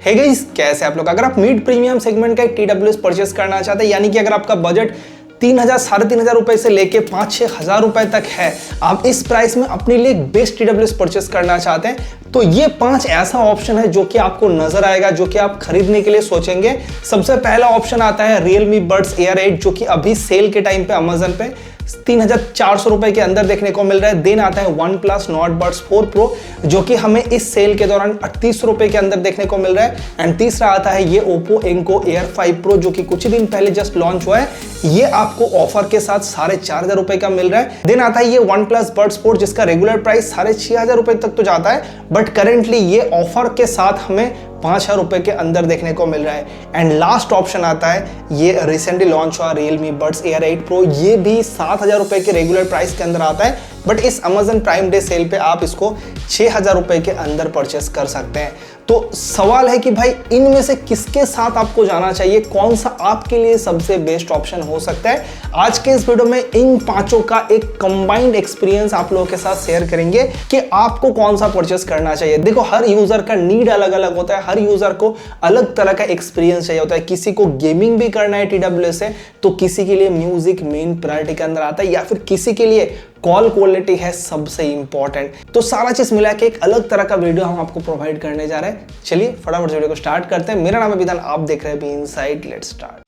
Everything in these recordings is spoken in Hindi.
है गाइस, कैसे आप लोग? अगर आप मिड प्रीमियम सेगमेंट का एक TWS परचेस करना चाहते हैं, यानी कि अगर आपका बजट 3,000 3,500 रुपए से लेके 5-6 हजार रुपए तक है, आप इस प्राइस में अपने लिए एक बेस्ट TWS परचेस करना चाहते हैं, तो ये 5 ऐसा ऑप्शन है जो कि आपको नजर आएगा, जो कि आप खरीदने के लिए सोचेंगे। सबसे पहला ऑप्शन आता है Realme Buds Air 8, जो कि अभी सेल के टाइम पे अमेजन पे 3,400 रुपए के अंदर देखने को मिल रहा है। देन आता है OnePlus Nord Buds 4 Pro, जो कि हमें इस सेल के दौरान 3800 रुपए के अंदर देखने को मिल रहा है। एंड तीसरा आता है ये Oppo Enco Air 5 Pro, जो कि कुछ दिन पहले जस्ट लॉन्च हुआ है। ये आपको ऑफर के साथ 4,500 रुपए का मिल रहा है। देन आता है ये OnePlus Buds 4, जिसका रेगुलर प्राइस 6,500 रुपए तक तो जाता है, बट करेंटली ये ऑफर के साथ हमें 5,000 रुपए के अंदर देखने को मिल रहा है। एंड लास्ट ऑप्शन आता है ये रिसेंटली लॉन्च हुआ Realme Buds Air 8 Pro, ये भी 7,000 रुपए के रेगुलर प्राइस के अंदर आता है, बट इस Amazon प्राइम डे सेल पे आप इसको 6,000 रुपए के अंदर परचेस कर सकते हैं। तो सवाल है कि भाई इनमें से किसके साथ आपको जाना चाहिए, कौन सा आपके लिए सबसे बेस्ट ऑप्शन हो सकता है। आज के इस वीडियो में इन पांचों का एक कंबाइंड एक्सपीरियंस आप लोगों के साथ शेयर करेंगे कि आपको कौन सा परचेस करना चाहिए। देखो, हर यूजर का नीड अलग अलग होता है, हर यूजर को अलग तरह का एक्सपीरियंस चाहिए होता है। किसी को गेमिंग भी करना है TWS से, तो किसी के लिए म्यूजिक मेन प्रायोरिटी के अंदर आता है, या फिर किसी के लिए कॉल क्वालिटी है सबसे इंपॉर्टेंट। तो सारा चीज मिला के एक अलग तरह का वीडियो हम आपको प्रोवाइड करने जा रहे हैं। चलिए फटाफट वीडियो को स्टार्ट करते हैं। मेरा नाम है विधान, आप देख रहे हैं बी इनसाइड, लेट्स स्टार्ट।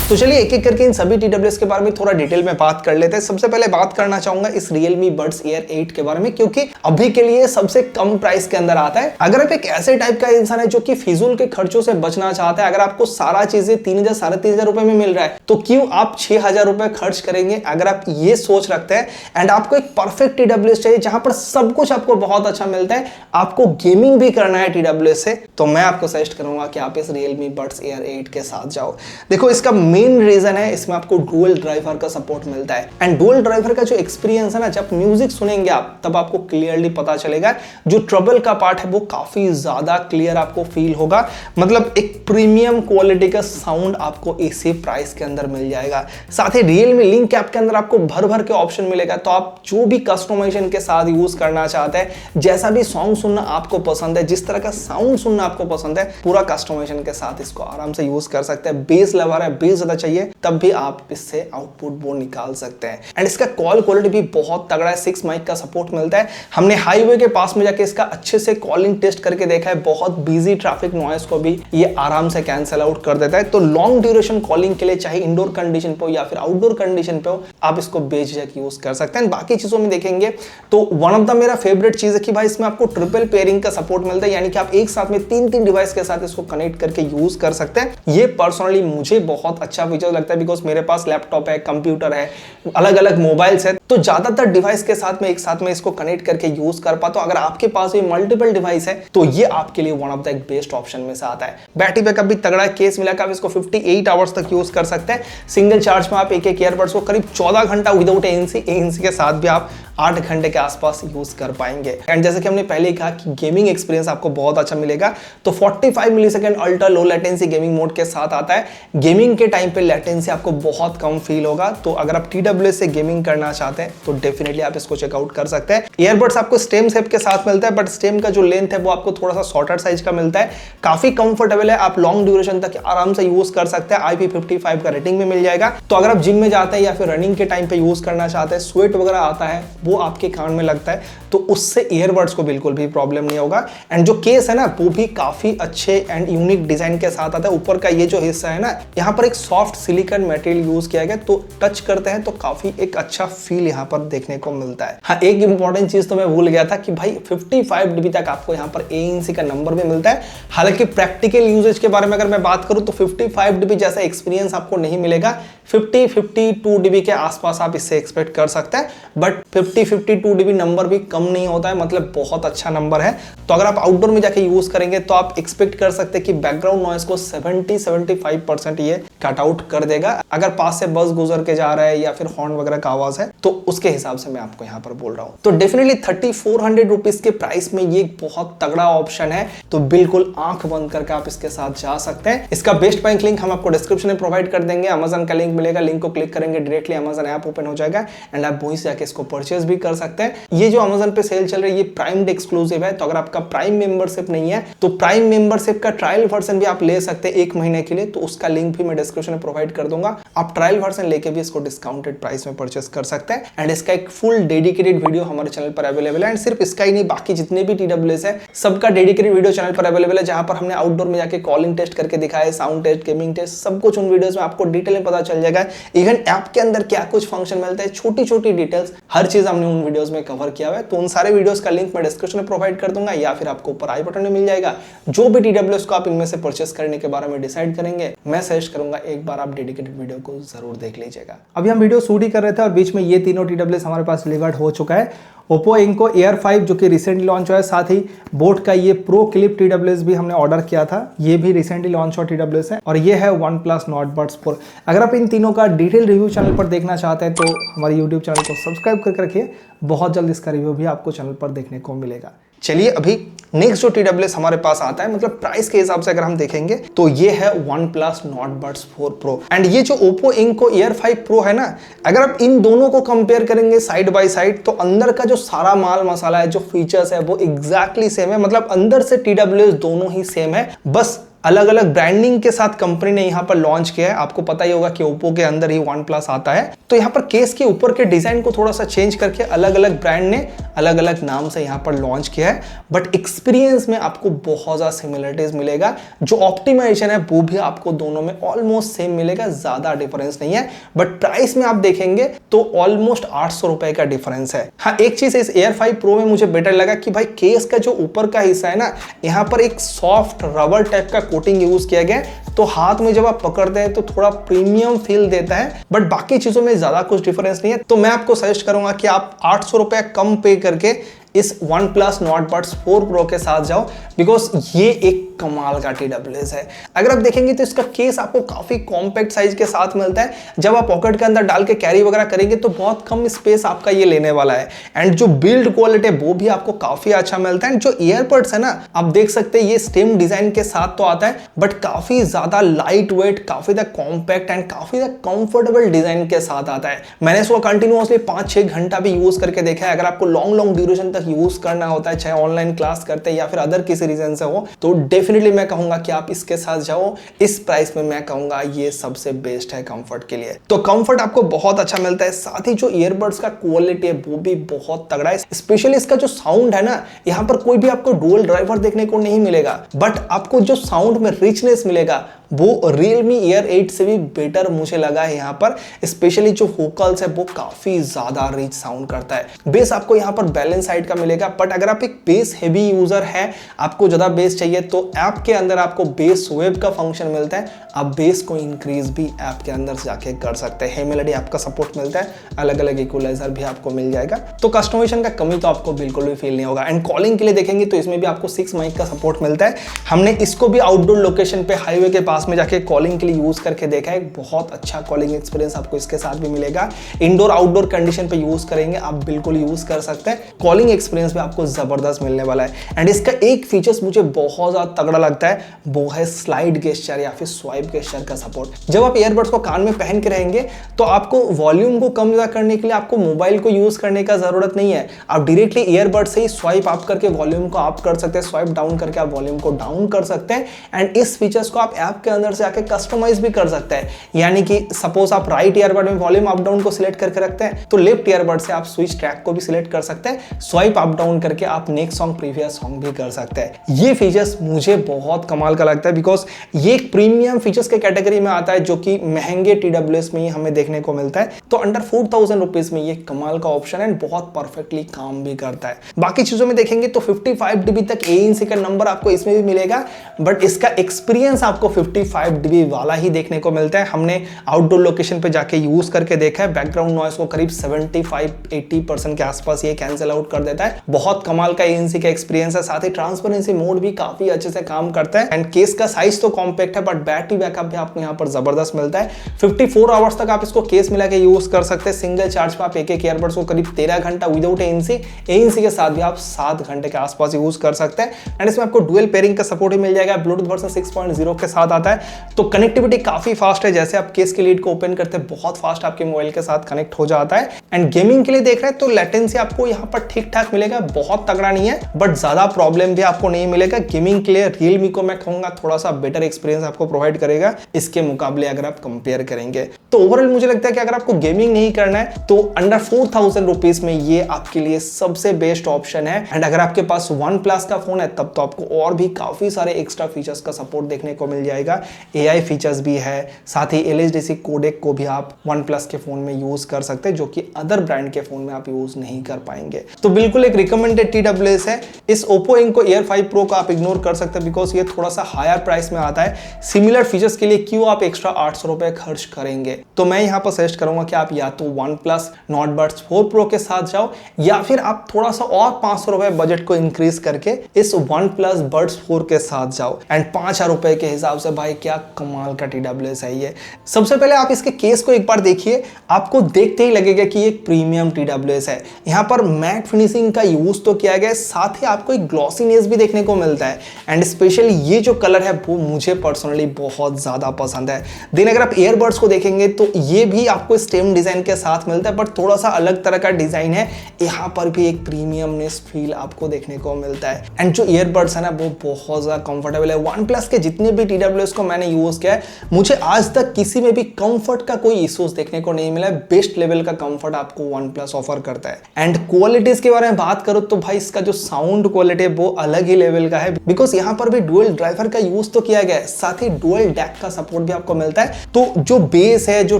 तो चलिए एक एक करके इन सभी TWS के बारे में थोड़ा डिटेल में बात कर लेते हैं। सबसे पहले बात करना चाहूंगा इस Realme Buds Air 8 के बारे में, क्योंकि अभी के लिए सबसे कम प्राइस के अंदर आता है। अगर आप एक ऐसे टाइप का इंसान है जो कि फिजूल के खर्चों से बचना चाहता है, अगर आपको सारा चीजें 3,000 3,500 रुपए में मिल रहा है, तो क्यों आप 6,000 रुपए खर्च करेंगे? अगर आप ये सोच रखते हैं एंड आपको एक परफेक्ट TWS चाहिए जहां पर सब कुछ आपको बहुत अच्छा मिलता है, आपको गेमिंग भी करना है TWS से, तो मैं आपको सजेस्ट करूंगा कि आप इस Realme Buds Air 8 के साथ जाओ। देखो, इसका मेन रीजन है इसमें आपको डुअल ड्राइवर का सपोर्ट मिलता है। एंड डुअल ड्राइवर का जो एक्सपीरियंस है ना, जब म्यूजिक सुनेंगे आप तब आपको क्लियरली पता चलेगा। जो ट्रबल का पार्ट है वो काफी ज्यादा क्लियर आपको फील होगा। मतलब एक प्रीमियम क्वालिटी का साउंड आपको इसी प्राइस के अंदर मिल जाएगा। साथ ही Realme Link ऐप के अंदर आपको भर भर के ऑप्शन मिलेगा, तो आप जो भी कस्टमाइजेशन के साथ यूज करना चाहते हैं, जैसा भी सॉन्ग सुनना आपको पसंद है, जिस तरह का साउंड सुनना आपको पसंद है, पूरा कस्टमाइजेशन के साथ इसको आराम से यूज कर सकते हैं। बेस लवर है, बेस ज्यादा चाहिए, तब भी आप इससे आउटपुट वो निकाल सकते हैं। एंड इसका कॉल क्वालिटी भी बहुत तगड़ा है, 6 माइक का सपोर्ट मिलता है। हमने हाईवे के पास में जाके इसका अच्छे से कॉलिंग टेस्ट करके देखा है, बहुत बिजी ट्रैफिक नॉइस को भी ये आराम से कैंसिल आउट कर देता है। तो लॉन्ग ड्यूरेशन कॉलिंग के लिए, चाहे इंडोर कंडीशन पे हो या फिर आउटडोर कंडीशन पे हो, आप इसको बेझिझक यूज कर सकते हैं। बाकी चीजों में देखेंगे तो वन ऑफ द मेरा फेवरेट चीज है कि भाई इसमें आपको ट्रिपल पेयरिंग का सपोर्ट मिलता है, यानी कि आप एक साथ में 3 डिवाइस के साथ इसको कनेक्ट करके यूज कर सकते हैं। ये पर्सनली मुझे बहुत अच्छा फीचर लगता है, बिकॉज मेरे पास लैपटॉप है, कंप्यूटर है, अलग अलग मोबाइल्स है, तो ज्यादातर डिवाइस के साथ में एक साथ में इसको कनेक्ट करके यूज कर पाता हूं। अगर आपके पास भी मल्टीपल डिवाइस है तो ये आपके लिए वन ऑफ द एक बेस्ट ऑप्शन में से आता है। बैटरी बैकअप भी तगड़ा केस मिला, आप इसको 58 आवर्स तक यूज कर सकते हैं। सिंगल चार्ज में आप एक ईयरबड्स को करीब 14 घंटा विदाउट ANC के साथ भी आप 8 घंटे के आसपास यूज कर पाएंगे। एंड जैसे कि हमने पहले कहा कि गेमिंग एक्सपीरियंस आपको बहुत अच्छा मिलेगा, तो 45 millisecond ultra low latency gaming mode के साथ आता है। गेमिंग के टाइम पे लेटेंसी आपको बहुत कम फील होगा, तो अगर आप TWS से गेमिंग करना चाहते हैं तो डेफिनेटली आप इसको चेकआउट कर सकते हैं। ईयरबड्स आपको स्टेम शेप के साथ मिलता है, बट स्टेम का जो लेंथ है वो आपको थोड़ा सा शॉर्टर साइज का मिलता है। काफी कंफर्टेबल है, आप लॉन्ग ड्यूरेशन तक आराम से यूज कर सकते हैं। IP55 का रेटिंग में मिल जाएगा। तो अगर आप जिम में जाते हैं या फिर रनिंग के टाइम पे यूज करना चाहते हैं, स्वेट वगैरह आता है वो आपके कान में लगता है, तो उससे ईयरबड्स को बिल्कुल भी प्रॉब्लम नहीं होगा। एंड जो केस है ना, वो भी काफी अच्छे एंड यूनिक डिजाइन के साथ आता है। ऊपर का ये जो हिस्सा है ना, यहाँ पर एक सॉफ्ट सिलिकॉन मटेरियल यूज किया गया, तो टच करते हैं तो काफी एक अच्छा फील यहाँ पर देखने को मिलता है। हाँ, एक इंपॉर्टेंट चीज तो मैं भूल गया था कि भाई 55 dB तक आपको यहाँ पर ANC का नंबर भी मिलता है। हालांकि प्रैक्टिकल यूजेज के बारे में अगर मैं बात करूं तो 55 dB जैसा एक्सपीरियंस आपको नहीं मिलेगा। 50-52 dB के आसपास आप इससे एक्सपेक्ट कर सकते हैं, बट 50-52 dB नंबर भी कम नहीं होता है, मतलब बहुत अच्छा नंबर है। तो अगर आप आउटडोर में जाके यूज करेंगे तो आप एक्सपेक्ट कर सकते हैं कि बैकग्राउंड नॉइस को 70-75% ये कट आउट कर देगा। अगर पास से बस गुजर के जा रहा है या फिर हॉर्न वगैरह का आवाज है, तो उसके हिसाब से मैं आपको यहाँ पर बोल रहा हूँ। तो डेफिनेटली 3400 रुपीज के प्राइस में ये बहुत तगड़ा ऑप्शन है, तो बिल्कुल आंख बंद करके आप इसके साथ जा सकते हैं। इसका बेस्ट बैंक लिंक हम आपको डिस्क्रिप्शन में प्रोवाइड कर देंगे। अमेजन का लिंक मिलेगा, लिंक को क्लिक करेंगे डायरेक्टली Amazon ऐप ओपन हो जाएगा एंड आप वहीं से जाके इसको परचेज भी कर सकते हैं। ये जो Amazon पे सेल चल रही है ये प्राइम डे एक्सक्लूसिव है, तो अगर आपका प्राइम मेंबरशिप नहीं है तो प्राइम मेंबरशिप का ट्रायल वर्जन भी आप ले सकते हैं 1 महीने के लिए, तो उसका लिंक भी मैं डिस्क्रिप्शन में प्रोवाइड कर दूंगा। आप ट्रायल वर्जन लेके भी इसको डिस्काउंटेड प्राइस में परचेस कर सकते हैं एंड इसका एक फुल डेडिकेटेड वीडियो हमारे चैनल पर अवेलेबल है। एंड सिर्फ इसका ही नहीं, बाकी जितने भी TWS है सबका डेडिकेटेड वीडियो चैनल पर अवेलेबल है, जहां पर हमने आउटडोर में जाके कॉलिंग टेस्ट करके दिखाया, साउंड टेस्ट, गेमिंग टेस्ट, सब कुछ उन वीडियोस में आपको डिटेल में पता चल जाएगा। इवन ऐप के अंदर क्या कुछ फंक्शन मिलता है, छोटी छोटी डिटेल्स, हर चीज हमने उन वीडियोस में कवर किया हुआ है। तो उन सारे वीडियोस का लिंक मैं डिस्क्रिप्शन में प्रोवाइड कर दूंगा या फिर आपको ऊपर आई बटन में मिल जाएगा। जो भी TWS को आप इनमें से परचेस करने के बारे में डिसाइड करेंगे, मैं सजेस्ट करूंगा एक बार आप डेडिकेटेड वीडियो को जरूर देख लीजिएगा। अभी हम वीडियो शूट ही कर रहे थे और बीच में ये तीनों TWS हमारे पास डिलीवर्ड हो चुका है। Oppo Enco Air 5 जो कि रिसेंटली लॉन्च हुआ है, साथ ही बोट का ये प्रो क्लिप TWS भी हमने ऑर्डर किया था, ये भी रिसेंटली लॉन्च हुआ TWS है। और ये है OnePlus Nord Buds 4। अगर आप इन तीनों का डिटेल रिव्यू चैनल पर देखना चाहते हैं तो हमारे YouTube चैनल को सब्सक्राइब करके रखिए, बहुत जल्द इसका रिव्यू भी आपको चैनल पर देखने को मिलेगा। चलिए अभी नेक्स्ट जो TWS हमारे पास आता है, मतलब प्राइस के हिसाब से अगर हम देखेंगे तो ये है OnePlus Nord Buds 4 Pro and ये जो Oppo Enco Air 5 Pro है ना, अगर आप इन दोनों को कंपेयर करेंगे साइड बाय साइड तो अंदर का जो सारा माल मसाला है, जो फीचर्स है वो एग्जैक्टली सेम है। मतलब अंदर से TWS दोनों ही सेम है, बस अलग अलग ब्रांडिंग के साथ कंपनी ने यहाँ पर लॉन्च किया है। आपको पता ही होगा कि Oppo के अंदर ही OnePlus आता है, तो यहाँ पर केस के ऊपर के डिजाइन को थोड़ा सा चेंज करके अलग अलग ब्रांड ने अलग अलग नाम से यहाँ पर लॉन्च किया है, बट एक्सपीरियंस में आपको बहुत ज्यादा सिमिलरिटीज मिलेगा। जो ऑप्टिमाइजेशन है वो भी आपको दोनों में ऑलमोस्ट सेम मिलेगा, ज्यादा डिफरेंस नहीं है। बट प्राइस में आप देखेंगे तो ऑलमोस्ट 800 रुपए का डिफरेंस है। हाँ, एक चीज इस Air 5 Pro में मुझे बेटर लगा कि भाई केस का जो ऊपर का हिस्सा है ना, यहाँ पर एक सॉफ्ट रबर टाइप का कोटिंग यूज किया गया है, तो हाथ में जब आप पकड़ते हैं तो थोड़ा प्रीमियम फील देता है, बट बाकी चीजों में ज्यादा कुछ डिफरेंस नहीं है। तो मैं आपको सजेस्ट करूंगा कि आप 800 रुपए कम पे करके इस OnePlus Nord Buds 4 Pro के साथ जाओ, बिकॉज ये एक कमाल का TWS है। अगर आप देखेंगे तो इसका केस आपको काफी कॉम्पैक्ट साइज के साथ मिलता है, जब आप पॉकेट के अंदर डाल के कैरी वगैरह करेंगे तो बहुत कम स्पेस आपका ये लेने वाला है। एंड जो बिल्ड क्वालिटी है वो भी आपको काफी अच्छा मिलता है। एंड जो ईयरबड्स है ना, आप देख सकते हैं ये स्टेम डिजाइन के साथ तो आता है, बट काफी ज्यादा लाइट वेट, काफी ज्यादा कॉम्पैक्ट एंड काफी ज्यादा कंफर्टेबल डिजाइन के साथ आता है। मैंने इसको कंटिन्यूअसली 5-6 घंटा भी यूज करके देखा है। अगर आपको लॉन्ग ड्यूरेशन यूज करना होता है, चाहे ऑनलाइन क्लास करते हैं या फिर अदर किसी रीजन से हो, तो डेफिनेटली मैं कहूंगा कि आप इसके साथ जाओ। इस प्राइस में मैं कहूंगा ये सबसे बेस्ट है कंफर्ट के लिए। तो कंफर्ट आपको बहुत अच्छा मिलता है, साथ ही जो ईयरबड्स का क्वालिटी है वो भी बहुत तगड़ा है। स्पेशली इसका जो साउंड है ना, यहाँ पर कोई भी आपको डुअल ड्राइवर देखने को नहीं मिलेगा, बट आपको जो साउंड में रिचनेस मिलेगा वो Realme Air 8 से भी बेटर मुझे लगा है। यहाँ पर स्पेशली जो वोकल्स है वो काफी ज्यादा रिच साउंड करता है। बेस आपको यहाँ पर बैलेंस साइड का मिलेगा, बट अगर आप एक बेस हेवी यूजर है, आपको ज्यादा बेस चाहिए, तो ऐप के अंदर आपको बेस वेव का फंक्शन मिलता है। आप बेस को इंक्रीज भी ऐप के अंदर जाके कर सकते हैं। मेलोडी ऐप का सपोर्ट मिलता है, अलग अलग इक्वलाइजर भी आपको मिल जाएगा, तो कस्टमाइजेशन का कमी तो आपको बिल्कुल भी फील नहीं होगा। एंड कॉलिंग के लिए देखेंगे तो इसमें भी आपको 6 माइक का सपोर्ट मिलता है। हमने इसको भी आउटडोर लोकेशन पे, हाईवे के पास में जाके कॉलिंग के लिए यूज करके देखा है, बहुत अच्छा कॉलिंग एक्सपीरियंस आपको इसके साथ भी मिलेगा। इंडोर आउटडोर कंडीशन पे यूज करेंगे आप बिल्कुल यूज कर सकते हैं, कॉलिंग एक्सपीरियंस भी आपको जबरदस्त मिलने वाला है। एंड इसका एक फीचर्स मुझे बहुत ज्यादा तगड़ा लगता है, वो है स्लाइड गेस्चर या फिर स्वाइप गेस्चर का सपोर्ट। जब आप ईयरबड्स को कान में पहन के रहेंगे तो आपको वॉल्यूम को कम ज्यादा करने के लिए आपको मोबाइल को यूज करने का जरूरत नहीं है। आप डायरेक्टली ईयरबड से ही स्वाइप अप करके वॉल्यूम को अप कर सकते हैं, स्वाइप डाउन करके आप वॉल्यूम को डाउन कर सकते हैं। एंड इस फीचर्स को आप ऐप के अंदर से आके कस्टमाइज भी कर सकते हैं, यानी कि सपोज आप राइट ईयरबड में वॉल्यूम अप डाउन को सिलेक्ट करके रखते हैं, तो लेफ्ट ईयरबड से आप स्विच ट्रैक को भी सिलेक्ट कर सकते हैं। स्वाइप अप डाउन करके आप नेक्स्ट सॉन्ग प्रीवियस सॉन्ग भी कर सकते हैं। ये फीचर्स मुझे बहुत कमाल का लगता है, बिकॉज ये एक प्रीमियम फीचर्स के कैटेगरी में आता है, जो कि महंगे TWS में ही हमें देखने को मिलता है। तो अंडर 4000 रुपीज में ये कमाल का ऑप्शन है, बहुत परफेक्टली काम भी करता है। बाकी चीजों में देखेंगे तो 55 dB तक ANC का नंबर आपको इसमें भी मिलेगा, बट इसका एक्सपीरियंस आपको 55 dB वाला ही देखने को मिलता है। हमने आउटडोर लोकेशन पे जाके यूज करके देखा है, बैकग्राउंड नॉइस को करीब 75-80% के आसपास ये कैंसिल आउट कर देता है। बहुत कमाल का ANC का एक्सपीरियंस है, साथ ही ट्रांसपेरेंसी मोड भी काफी अच्छे से से काम करता है। एंड केस का साइज तो कॉम्पैक्ट है, बट बैटरी बैकअप भी आपको यहाँ पर जबरदस्त मिलता है। 54 आवर्स तक आप इसको केस मिला के यूज कर सकते हैं। सिंगल चार्ज में आप एक ईयरबड्स को करीब 13 घंटा विदाउट एएनसी के साथ भी आप 7 घंटे के आसपास यूज कर सकते हैं। एंड इसमें आपको डुअल पेयरिंग का सपोर्ट भी मिल जाएगा, ब्लूटूथ वर्जन 6.0 के साथ आता है। तो कनेक्टिविटी काफी फास्ट है, जैसे आप केस की लीड को ओपन करते हैं बहुत फास्ट आपके मोबाइल के साथ कनेक्ट हो जाता है। एंड गेमिंग के लिए देख रहे हैं तो लेटेंसी आपको यहाँ पर ठीक ठाक मिलेगा, बहुत तगड़ा नहीं है, बट ज्यादा प्रॉब्लम भी आपको नहीं मिलेगा। गेमिंग के लिए Realme को मैं कहूंगा थोड़ा सा बेटर एक्सपीरियंस आपको प्रोवाइड करेगा इसके मुकाबले अगर आप कंपेयर करेंगे। तो ओवरऑल मुझे लगता है कि अगर आपको गेमिंग नहीं करना है तो अंडर 4000 रुपीज में ये आपके लिए सबसे बेस्ट ऑप्शन है। एंड अगर आपके पास OnePlus का फोन है तब तो आपको और भी काफी सारे एक्स्ट्रा फीचर्स का सपोर्ट देखने को मिल जाएगा। AI फीचर्स भी है, साथ ही LHDC कोडेक को भी आप OnePlus के फोन में यूज कर सकते हैं, जो कि अदर ब्रांड के फोन में आप यूज नहीं कर पाएंगे। तो बिल्कुल एक रिकमेंडेड TWS है। इस Oppo Enco Air 5 Pro को आप इग्नोर कर सकते हैं बिकॉज ये थोड़ा सा हायर प्राइस में आता है। सिमिलर फीचर्स के लिए क्यों आप एक्स्ट्रा 800 रुपए खर्च करेंगे। तो मैं यहाँ पर सजेस्ट करूंगा कि आप या तो OnePlus Nord Buds 4 Pro के साथ जाओ, या फिर आप थोड़ा सा और 500 रुपए बजट को इंक्रीज करके इस OnePlus Buds 4 के साथ जाओ। एंड 5000 रुपए के हिसाब से भाई क्या कमाल का TWS है ये। सबसे पहले आप इसके केस को एक बार देखिए, आपको देखते ही लगेगा कि एक प्रीमियम TWS है। यहाँ पर मैट फिनिशिंग का यूज तो किया गया है, साथ ही आपको एक ग्लॉसीनेस भी देखने को मिलता है। एंड स्पेशली ये जो कलर है वो मुझे पर्सनली बहुत ज्यादा पसंद है। देन अगर आप ईयरबड्स को देखेंगे तो ये भी आपको स्टेम डिजाइन के साथ मिलता है, बट थोड़ा सा अलग तरह का डिजाइन है। यहाँ पर भी एक प्रीमियमनेस फील आपको देखने को मिलता है। एंड जो ईयरबड्स है ना वो बहुत ज्यादा कंफर्टेबल है। OnePlus के जितने भी TWS को मैंने यूज किया है, मुझे आज तक किसी में भी कंफर्ट का कोई इश्यूज देखने को नहीं मिला है। बेस्ट लेवल का कंफर्ट आपको OnePlus ऑफर करता है। एंड क्वालिटीज के बारे में बात करो तो भाई इसका जो साउंड क्वालिटी है वो अलग ही लेवल का है, बिकॉज यहाँ पर भी डुअल ड्राइवर का यूज तो किया गया है, साथ ही डुअल डैक का सपोर्ट भी आपको मिलता है। तो जो बेस है, जो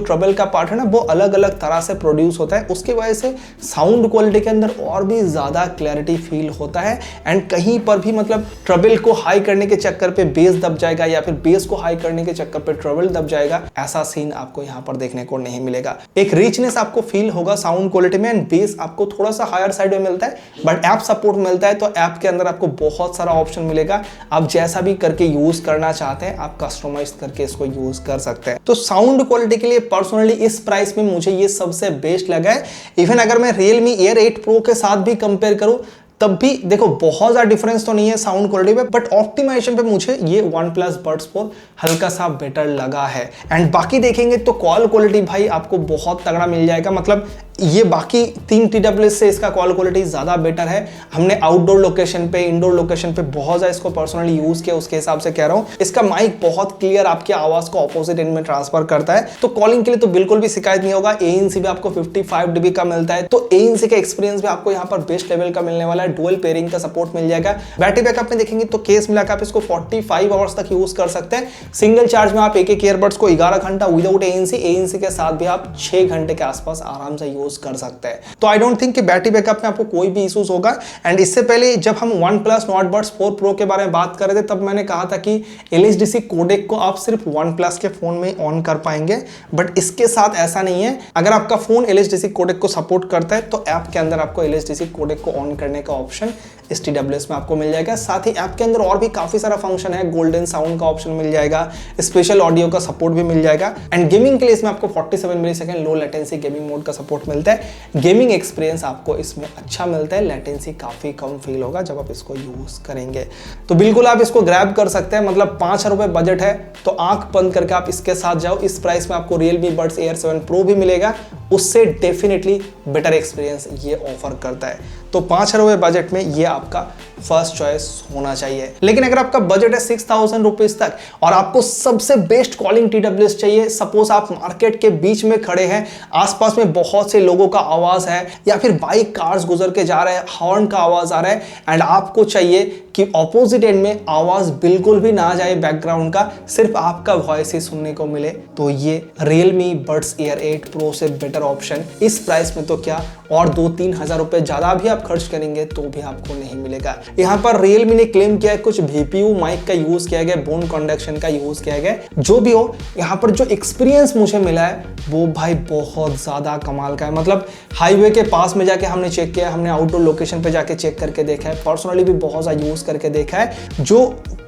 ट्रबल का पार्ट है ना, वो अलग अलग तरह से प्रोड्यूस होता है। उसकी वजह से साउंड क्वालिटी के अंदर और भी ज्यादा क्लैरिटी फील होता है। एंड कहीं पर भी मतलब ट्रबल को हाई करने के चक्कर पे बेस दब जाएगा, या फिर बेस को हाई करने के चक्कर पे ट्रबल दब जाएगा, ऐसा सीन आपको यहाँ पर देखने को नहीं मिलेगा। एक रिचनेस आपको फील होगा साउंड क्वालिटी में। एंड बेस आपको थोड़ा सा हायर साइड में मिलता है, बट ऐप सपोर्ट मिलता है, तो ऐप के अंदर आपको बहुत सारा ऑप्शन मिलेगा। आप जैसा भी करके यूज करना चाहते हैं आप कस्टमाइज करके इसको यूज कर सकते हैं। तो साउंड क्वालिटी के लिए पर्सनली इस प्राइस में मुझे ये सबसे बेस्ट लगा है। इवन अगर मैं Realme Air 8 Pro के साथ भी कंपेयर करूं तब भी देखो बहुत ज्यादा डिफरेंस तो नहीं है साउंड क्वालिटी पे, बट ऑप्टिमाइजेशन पे मुझे ये OnePlus Buds 4 हल्का सा बेटर लगा है। एंड बाकी देखेंगे तो कॉल क्वालिटी भाई आपको बहुत तगड़ा मिल जाएगा। मतलब ये बाकी 3 TWS से इसका कॉल क्वालिटी ज्यादा बेटर है। हमने आउटडोर लोकेशन पे, इंडोर लोकेशन पे बहुत ज्यादा इसको पर्सनली यूज किया, उसके हिसाब से कह रहा हूँ। इसका माइक बहुत क्लियर आपकी आवाज को ऑपोजिट एंड में ट्रांसफर करता है, तो कॉलिंग के लिए तो बिल्कुल भी शिकायत नहीं होगा। ANC भी आपको 55 dB का मिलता है, तो ANC का एक्सपीरियंस भी आपको यहाँ पर बेस्ट लेवल का मिलने वाला है। डुअल पेयरिंग का सपोर्ट मिल जाएगा। बैटरी बैकअप में देखेंगे तो केस मिलाकर आप इसको 45 आवर्स तक यूज कर सकते हैं। सिंगल चार्ज में आप एक ईयरबड्स को 11 घंटा विदाउट ANC के साथ भी आप 6 घंटे के आसपास आराम से यूज कर सकते हैं। तो आई डोंट थिंक कि बैटरी बैकअप में आपको कोई भी इश्यूज होगा। एंड इससे पहले जब हम OnePlus Nord Buds 4 Pro के बारे में बात कर रहे थे तब मैंने कहा था कि LHDC कोडेक को आप सिर्फ OnePlus के फोन में ऑन कर पाएंगे, बट इसके साथ ऐसा नहीं है। अगर आपका फोन LHDC कोडेक को सपोर्ट करता है तो ऐप के अंदर आपको LHDC कोडेक को ऑन करने का ऑप्शन इस TWS में आपको मिल जाएगा। साथ ही ऐप के अंदर और भी काफी सारा फंक्शन है। गोल्डन साउंड का ऑप्शन मिल जाएगा, स्पेशल ऑडियो का सपोर्ट भी मिल जाएगा। एंड गेमिंग के लिए इसमें आपको 47 millisecond low latency gaming mode का सपोर्ट मिलता है। गेमिंग एक्सपीरियंस आपको इसमें अच्छा मिलता है, लेटेंसी काफी कम फील होगा जब आप इसको यूज करेंगे। तो बिल्कुल आप इसको ग्रैब कर सकते हैं। मतलब 5000 रुपए बजट है तो आंख बंद करके आप इसके साथ जाओ। इस प्राइस में आपको Realme Buds Air 7 Pro भी मिलेगा, उससे डेफिनेटली बेटर एक्सपीरियंस ये ऑफर करता है। तो 5000 रुपए बजट में ये आपका फर्स्ट चॉइस होना चाहिए। लेकिन अगर आपका बजट है 6000 रुपीज तक और आपको सबसे बेस्ट कॉलिंग TWS चाहिए, सपोज आप मार्केट के बीच में खड़े हैं, आसपास में बहुत से लोगों का आवाज है, या फिर बाइक कार्स गुजर के जा रहे हैं, हॉर्न का आवाज आ रहा है, एंड आपको चाहिए कि ऑपोजिट एंड में आवाज बिल्कुल भी ना जाए बैकग्राउंड का, सिर्फ आपका वॉइस ही सुनने को मिले, तो ये Realme Buds Air 8 Pro से बेटर ऑप्शन इस प्राइस में तो क्या और 2-3 हजार रुपए ज्यादा भी आप खर्च करेंगे तो भी आपको नहीं मिलेगा। यहाँ पर Realme ने क्लेम किया है कुछ VPU माइक का यूज किया गया, बोन कंडक्शन का यूज किया गया। जो भी हो, यहाँ पर जो एक्सपीरियंस मुझे मिला है वो भाई बहुत ज्यादा कमाल का है। मतलब हाईवे के पास में जाके हमने चेक किया, हमने आउटडोर लोकेशन पे जाके चेक करके देखा है, पर्सनली भी बहुत ज्यादा यूज करके देखा है। जो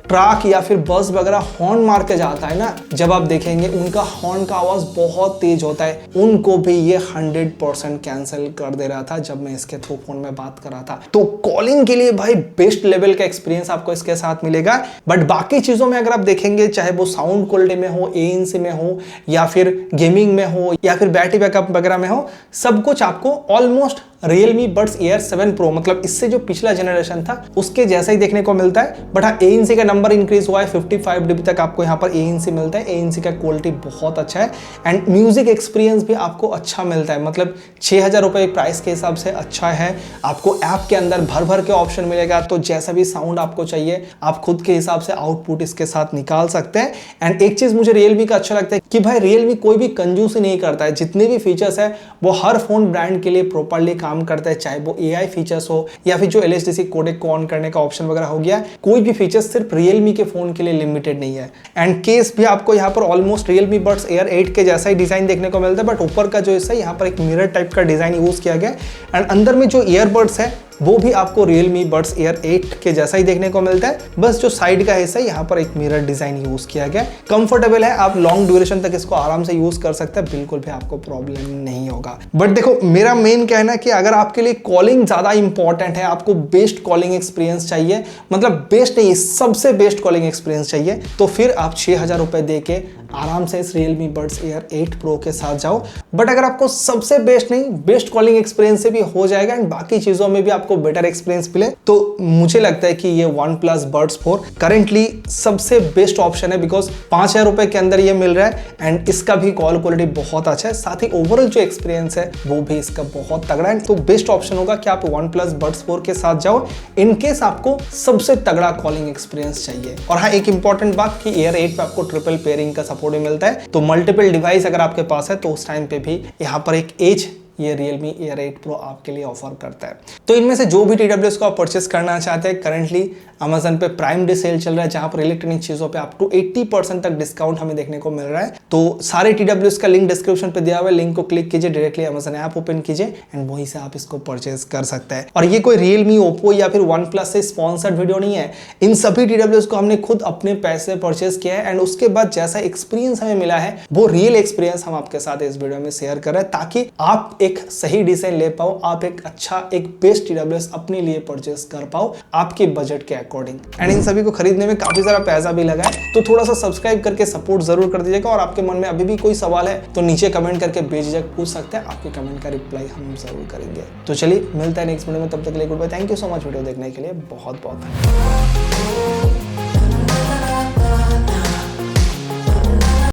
ट्रक या फिर बस वगैरह हॉर्न मार के जाता है ना, जब आप देखेंगे उनका हॉर्न का आवाज बहुत तेज होता है, उनको भी ये 100% कैंसिल कर दे रहा था जब मैं इसके थ्रू फोन में बात कर रहा था। तो कॉलिंग के लिए भाई बेस्ट लेवल का एक्सपीरियंस आपको इसके साथ मिलेगा। बट बाकी चीजों में अगर आप देखेंगे, चाहे वो साउंड क्वालिटी में हो, ANC में हो, या फिर गेमिंग में हो, या फिर बैटरी बैकअप वगैरह में हो, सब कुछ आपको almost Realme Buds Air 7 Pro मतलब इससे जो पिछला जनरेशन था उसके जैसा ही देखने को मिलता है। बट हाँ, ANC का नंबर इंक्रीज हुआ है, 55 dB तक आपको यहाँ पर ANC मिलता है। ANC का क्वालिटी बहुत अच्छा है एंड म्यूजिक एक्सपीरियंस भी आपको अच्छा मिलता है, मतलब 6000 रुपये प्राइस के हिसाब से अच्छा है। आपको ऐप के अंदर भर भर के ऑप्शन मिलेगा, तो जैसा भी साउंड आपको चाहिए आप खुद के हिसाब से आउटपुट इसके साथ निकाल सकते हैं। एंड एक चीज मुझे Realme का अच्छा लगता है कि भाई Realme कोई भी कंजूसी नहीं करता है, जितने भी फीचर्स है वो हर फोन ब्रांड के लिए प्रॉपरली काम करता है, चाहे वो AI फीचर्स हो या फिर जो LSDC कोडेक को ऑन करने का ऑप्शन वगैरह हो गया, कोई भी फीचर्स सिर्फ Realme के फोन के लिए लिमिटेड नहीं है। एंड केस भी आपको यहाँ पर ऑलमोस्ट Realme Buds Air 8 के जैसा ही डिजाइन देखने को मिलता है, बट ऊपर का जो हिस्सा है यहाँ पर एक मिरर टाइप का डिजाइन यूज किया गया एंड अंदर में जो ईयरबड्स है वो भी आपको Realme Buds Air 8 के जैसा ही देखने को मिलता है, बस जो साइड का हिस्सा है यहाँ पर एक मिरर डिजाइन यूज किया गया। कंफर्टेबल है, आप लॉन्ग ड्यूरेशन तक इसको आराम से यूज कर सकते हैं, बिल्कुल भी आपको प्रॉब्लम नहीं होगा। बट देखो, मेरा मेन कहना है कि अगर आपके लिए कॉलिंग ज्यादा इंपॉर्टेंट है, आपको बेस्ट कॉलिंग एक्सपीरियंस चाहिए, मतलब बेस्ट नहीं, सबसे बेस्ट कॉलिंग एक्सपीरियंस चाहिए, तो फिर आप 6000 रुपए दे के आराम से इस Realme Buds Air 8 Pro के साथ जाओ। बट अगर आपको सबसे बेस्ट नहीं, बेस्ट कॉलिंग एक्सपीरियंस से भी हो जाएगा एंड बाकी चीजों में भी आपको बेटर एक्सपीरियंस मिले, तो मुझे लगता है कि ये OnePlus Buds 4 करंटली सबसे बेस्ट ऑप्शन है, बिकॉज 5000 रुपए के अंदर ये मिल रहा है एंड इसका भी कॉल क्वालिटी बहुत अच्छा है, साथ ही ओवरऑल जो एक्सपीरियंस है वो भी इसका बहुत तगड़ा है। तो बेस्ट ऑप्शन होगा कि आप OnePlus Buds 4 के साथ जाओ इनकेस आपको सबसे तगड़ा कॉलिंग एक्सपीरियंस चाहिए। और हाँ, एक इंपॉर्टेंट बात कि Air 8 पे आपको ट्रिपल पेयरिंग का सपोर्ट भी मिलता है, तो मल्टीपल डिवाइस अगर आपके पास है तो उस टाइम पे भी यहाँ पर एक एज ये Realme Air 8 Pro आपके लिए ऑफर करता है। तो इनमें से जो भी TWS को आप परचेस करना चाहते हैं, करंटली Amazon पे प्राइम डे सेल चल रहा है, जहां पर इलेक्ट्रॉनिक चीजों पे अप टू 80% तक डिस्काउंट हमें देखने को मिल रहा है। तो सारे TWS का लिंक डिस्क्रिप्शन पे दिया हुआ है, लिंक को क्लिक कीजिए, डायरेक्टली Amazon ऐप ओपन कीजिए एंड वहीं से आप इसको परचेस कर सकते हैं। और ये कोई Realme, Oppo या फिर OnePlus से स्पॉन्सर्ड वीडियो नहीं है, इन सभी TWS को हमने खुद अपने पैसे परचेस किया है एंड उसके बाद जैसा एक्सपीरियंस हमें मिला है वो रियल एक्सपीरियंस हम आपके साथ इस वीडियो में शेयर कर रहे हैं, ताकि आप एक सही डिसीजन ले पाओ, आप एक अच्छा, एक बेस्ट TWS अपने लिए परचेस कर पाओ आपके बजट के अकॉर्डिंग। एंड इन सभी को खरीदने में काफी सारा पैसा भी लगा है, तो थोड़ा सा सब्सक्राइब करके सपोर्ट जरूर कर दीजिएगा। और आपके मन में अभी भी कोई सवाल है तो नीचे कमेंट करके बेझिझक पूछ सकते हैं, आपके कमेंट का रिप्लाई हम जरूर करेंगे। तो चलिए मिलता है नेक्स्ट वीडियो में, तब तक के लिए goodbye, thank you so much video देखने के लिए, बहुत बहुत।